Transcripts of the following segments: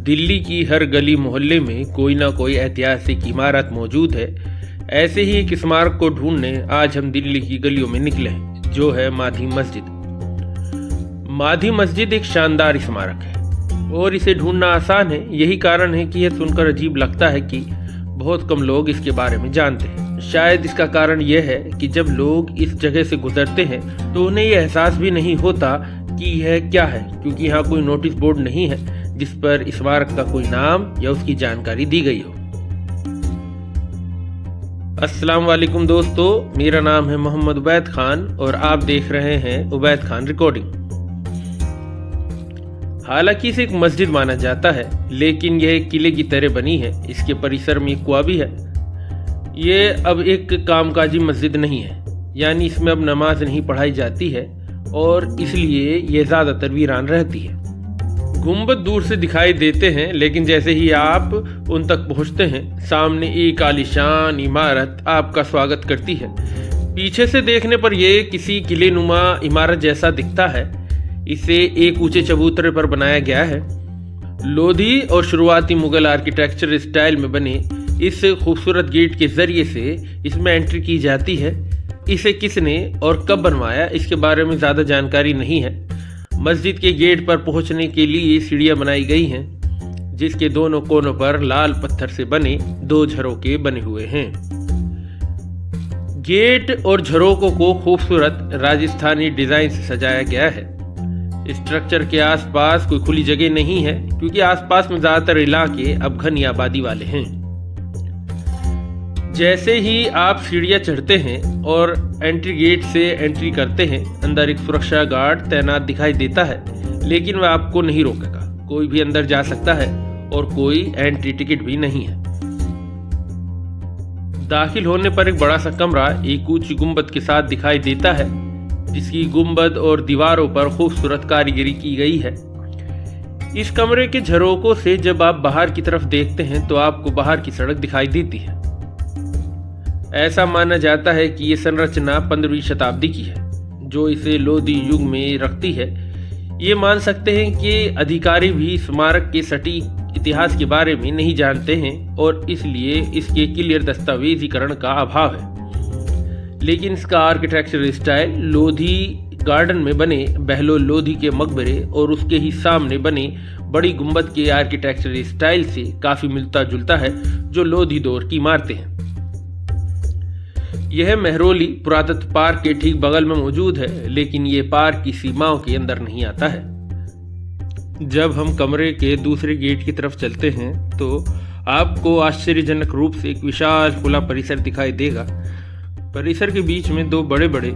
दिल्ली की हर गली मोहल्ले में कोई ना कोई ऐतिहासिक इमारत मौजूद है। ऐसे ही एक स्मारक को ढूंढने आज हम दिल्ली की गलियों में निकले हैं, जो है माधी मस्जिद। माधी मस्जिद एक शानदार स्मारक है और इसे ढूंढना आसान है। यही कारण है कि यह सुनकर अजीब लगता है कि बहुत कम लोग इसके बारे में जानते हैं। शायद इसका कारण यह है कि जब लोग इस जगह से गुजरते हैं तो उन्हें यह एहसास भी नहीं होता कि यह क्या है, क्योंकि यहाँ कोई नोटिस बोर्ड नहीं है जिस पर स्मारक का कोई नाम या उसकी जानकारी दी गई हो। अस्सलाम वालेकुम दोस्तों, मेरा नाम है मोहम्मद उबैद खान और आप देख रहे हैं उबैद खान रिकॉर्डिंग। हालांकि इसे एक मस्जिद माना जाता है, लेकिन यह एक किले की तरह बनी है। इसके परिसर में एक कुआं भी है। ये अब एक कामकाजी मस्जिद नहीं है, यानी इसमें अब नमाज नहीं पढ़ाई जाती है और इसलिए यह ज़्यादातर वीरान रहती है। गुंबद दूर से दिखाई देते हैं, लेकिन जैसे ही आप उन तक पहुंचते हैं, सामने एक आलीशान इमारत आपका स्वागत करती है। पीछे से देखने पर यह किसी किले नुमा इमारत जैसा दिखता है। इसे एक ऊंचे चबूतरे पर बनाया गया है। लोधी और शुरुआती मुगल आर्किटेक्चर स्टाइल में बने इस खूबसूरत गेट के जरिए से इसमें एंट्री की जाती है। इसे किसने और कब बनवाया, इसके बारे में ज़्यादा जानकारी नहीं है। मस्जिद के गेट पर पहुंचने के लिए सीढ़ियां बनाई गई हैं, जिसके दोनों कोनों पर लाल पत्थर से बने 2 झरोके बने हुए हैं। गेट और झरोकों को खूबसूरत राजस्थानी डिजाइन से सजाया गया है। स्ट्रक्चर के आसपास कोई खुली जगह नहीं है, क्योंकि आसपास में ज़्यादातर इलाके अब घनी आबादी वाले हैं। जैसे ही आप सीढ़ियां चढ़ते हैं और एंट्री गेट से एंट्री करते हैं, अंदर एक सुरक्षा गार्ड तैनात दिखाई देता है, लेकिन वह आपको नहीं रोकेगा। कोई भी अंदर जा सकता है और कोई एंट्री टिकट भी नहीं है। दाखिल होने पर एक बड़ा सा कमरा एक ऊंची गुंबद के साथ दिखाई देता है, जिसकी गुंबद और दीवारों पर खूबसूरत कारीगरी की गई है। इस कमरे के झरोकों से जब आप बाहर की तरफ देखते हैं तो आपको बाहर की सड़क दिखाई देती है। ऐसा माना जाता है कि ये संरचना 15वीं शताब्दी की है, जो इसे लोधी युग में रखती है। ये मान सकते हैं कि अधिकारी भी स्मारक के सटीक इतिहास के बारे में नहीं जानते हैं और इसलिए इसके क्लियर दस्तावेजीकरण का अभाव है। लेकिन इसका आर्किटेक्चर स्टाइल लोधी गार्डन में बने बहलोल लोधी के मकबरे और उसके ही सामने बने बड़ी गुंबद के आर्किटेक्चर स्टाइल से काफ़ी मिलता जुलता है, जो लोधी दौर की इमारतें हैं। यह मेहरौली पुरातत्व पार्क के ठीक बगल में मौजूद है, लेकिन ये पार्क की सीमाओं के अंदर नहीं आता है। जब हम कमरे के दूसरे गेट की तरफ चलते हैं तो आपको आश्चर्यजनक रूप से एक विशाल खुला परिसर दिखाई देगा। परिसर के बीच में 2 बड़े बड़े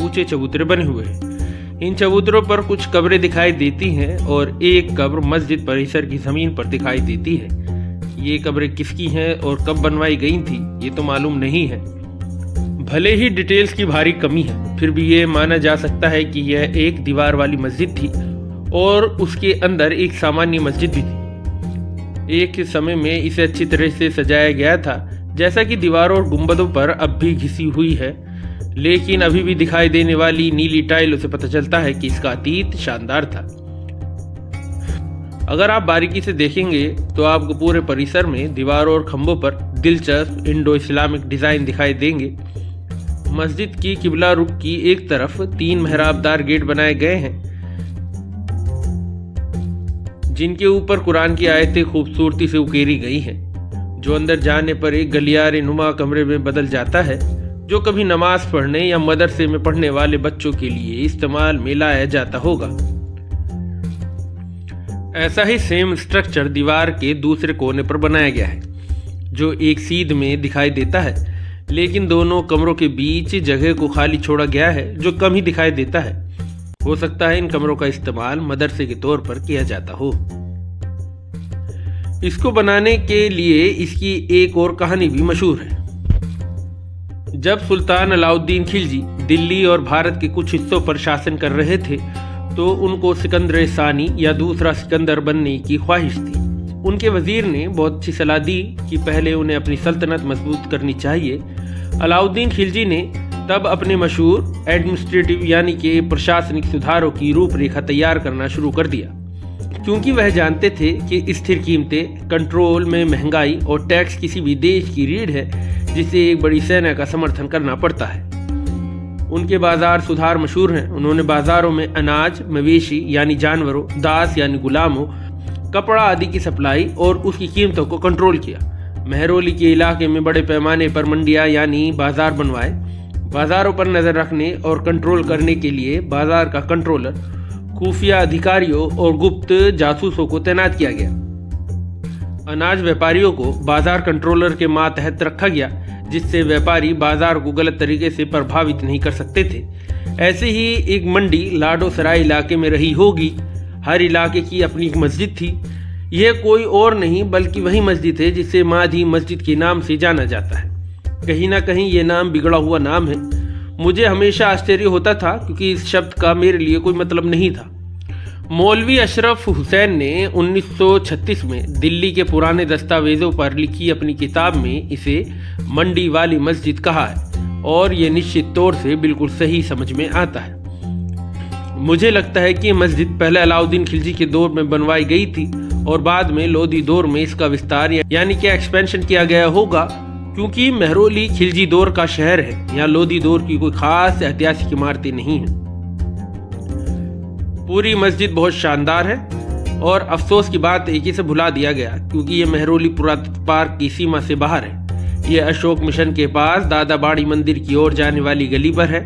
ऊंचे चबूतरे बने हुए हैं। इन चबूतरों पर कुछ कब्रें दिखाई देती हैं और एक कब्र मस्जिद परिसर की जमीन पर दिखाई देती है। ये कब्रें किसकी हैं और कब बनवाई गई थी, ये तो मालूम नहीं है। भले ही डिटेल्स की भारी कमी है, फिर भी ये माना जा सकता है कि यह एक दीवार वाली मस्जिद थी और उसके अंदर एक सामान्य मस्जिद भी थी। एक समय में इसे अच्छी तरह से सजाया गया था, जैसा कि दीवारों और गुंबदों पर अब भी घिसी हुई है, लेकिन अभी भी दिखाई देने वाली नीली टाइलों से पता चलता है कि इसका अतीत शानदार था। अगर आप बारीकी से देखेंगे तो आपको पूरे परिसर में दीवारों और खंभों पर दिलचस्प इंडो इस्लामिक डिजाइन दिखाई देंगे। मस्जिद की किबला रुख की एक तरफ 3 मेहराबदार गेट बनाए गए हैं, जिनके ऊपर कुरान की आयतें खूबसूरती से उकेरी गई हैं, जो अंदर जाने पर एक गलियारे नुमा कमरे में बदल जाता है, जो कभी नमाज पढ़ने या मदरसे में पढ़ने वाले बच्चों के लिए इस्तेमाल में लाया जाता होगा। ऐसा ही सेम स्ट्रक्चर दीवार के दूसरे कोने पर बनाया गया है, जो एक सीध में दिखाई देता है, लेकिन दोनों कमरों के बीच जगह को खाली छोड़ा गया है, जो कम ही दिखाई देता है। हो सकता है इन कमरों का इस्तेमाल मदरसे के तौर पर किया जाता हो। इसको बनाने के लिए इसकी एक और कहानी भी मशहूर है। जब सुल्तान अलाउद्दीन खिलजी दिल्ली और भारत के कुछ हिस्सों पर शासन कर रहे थे, तो उनको सिकंदर सानी या दूसरा सिकंदर बनने की ख्वाहिश थी। उनके वजीर ने बहुत अच्छी सलाह दी कि पहले उन्हें अपनी सल्तनत मजबूत करनी चाहिए। अलाउद्दीन खिलजी ने तब अपने मशहूर एडमिनिस्ट्रेटिव यानी कि प्रशासनिक सुधारों की रूपरेखा तैयार करना शुरू कर दिया। क्योंकि वह जानते थे कि स्थिर कीमतें, कंट्रोल में महंगाई और टैक्स किसी भी देश की रीढ़ है जिसे एक बड़ी सेना का समर्थन करना पड़ता है। उनके बाजार सुधार मशहूर हैं। उन्होंने बाजारों में अनाज, मवेशी यानी जानवरों, दास यानी गुलामों, कपड़ा आदि की सप्लाई और उसकी कीमतों को कंट्रोल किया। मेहरौली के इलाके में बड़े पैमाने पर मंडियां यानी बाजार बनवाए। बाजारों पर नज़र रखने और कंट्रोल करने के लिए बाजार का कंट्रोलर, खुफिया अधिकारियों और गुप्त जासूसों को तैनात किया गया। अनाज व्यापारियों को बाजार कंट्रोलर के मातहत रखा गया, जिससे व्यापारी बाजार को गलत तरीके से प्रभावित नहीं कर सकते थे। ऐसे ही एक मंडी लाडो सराय इलाके में रही होगी। हर इलाके की अपनी एक मस्जिद थी। यह कोई और नहीं बल्कि वही मस्जिद है जिसे माधी मस्जिद के नाम से जाना जाता है। कहीं ना कहीं ये नाम बिगड़ा हुआ नाम है। मुझे हमेशा आश्चर्य होता था क्योंकि इस शब्द का मेरे लिए कोई मतलब नहीं था। मौलवी अशरफ हुसैन ने 1936 में दिल्ली के पुराने दस्तावेजों पर लिखी अपनी किताब में इसे मंडी वाली मस्जिद कहा है और ये निश्चित तौर से बिल्कुल सही समझ में आता है। मुझे लगता है कि मस्जिद पहले अलाउद्दीन खिलजी के दौर में बनवाई गई थी और बाद में लोधी दौर में इसका विस्तार यानी कि एक्सपेंशन किया गया होगा, क्योंकि मेहरौली खिलजी दौर का शहर है। यहाँ लोधी दौर की कोई खास ऐतिहासिक इमारतें नहीं हैं। पूरी मस्जिद बहुत शानदार है और अफसोस की बात है कि इसे भुला दिया गया क्योंकि ये मेहरौली पुरातत्व पार्क की सीमा से बाहर है। ये अशोक मिशन के पास दादाबाड़ी मंदिर की ओर जाने वाली गली पर है।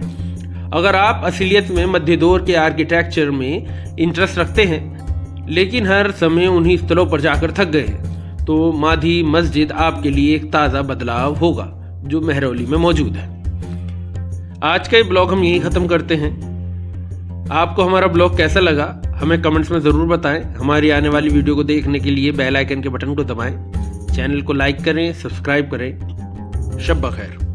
अगर आप असलियत में मध्य दौर के आर्किटेक्चर में इंटरेस्ट रखते हैं लेकिन हर समय उन्हीं स्थलों पर जाकर थक गए हैं, तो माधी मस्जिद आपके लिए एक ताज़ा बदलाव होगा जो मेहरौली में मौजूद है। आज का ये ब्लॉग हम यहीं ख़त्म करते हैं। आपको हमारा ब्लॉग कैसा लगा हमें कमेंट्स में ज़रूर बताएं। हमारी आने वाली वीडियो को देखने के लिए बेल आइकन के बटन को दबाएं, चैनल को लाइक करें, सब्सक्राइब करें। शब बखैर।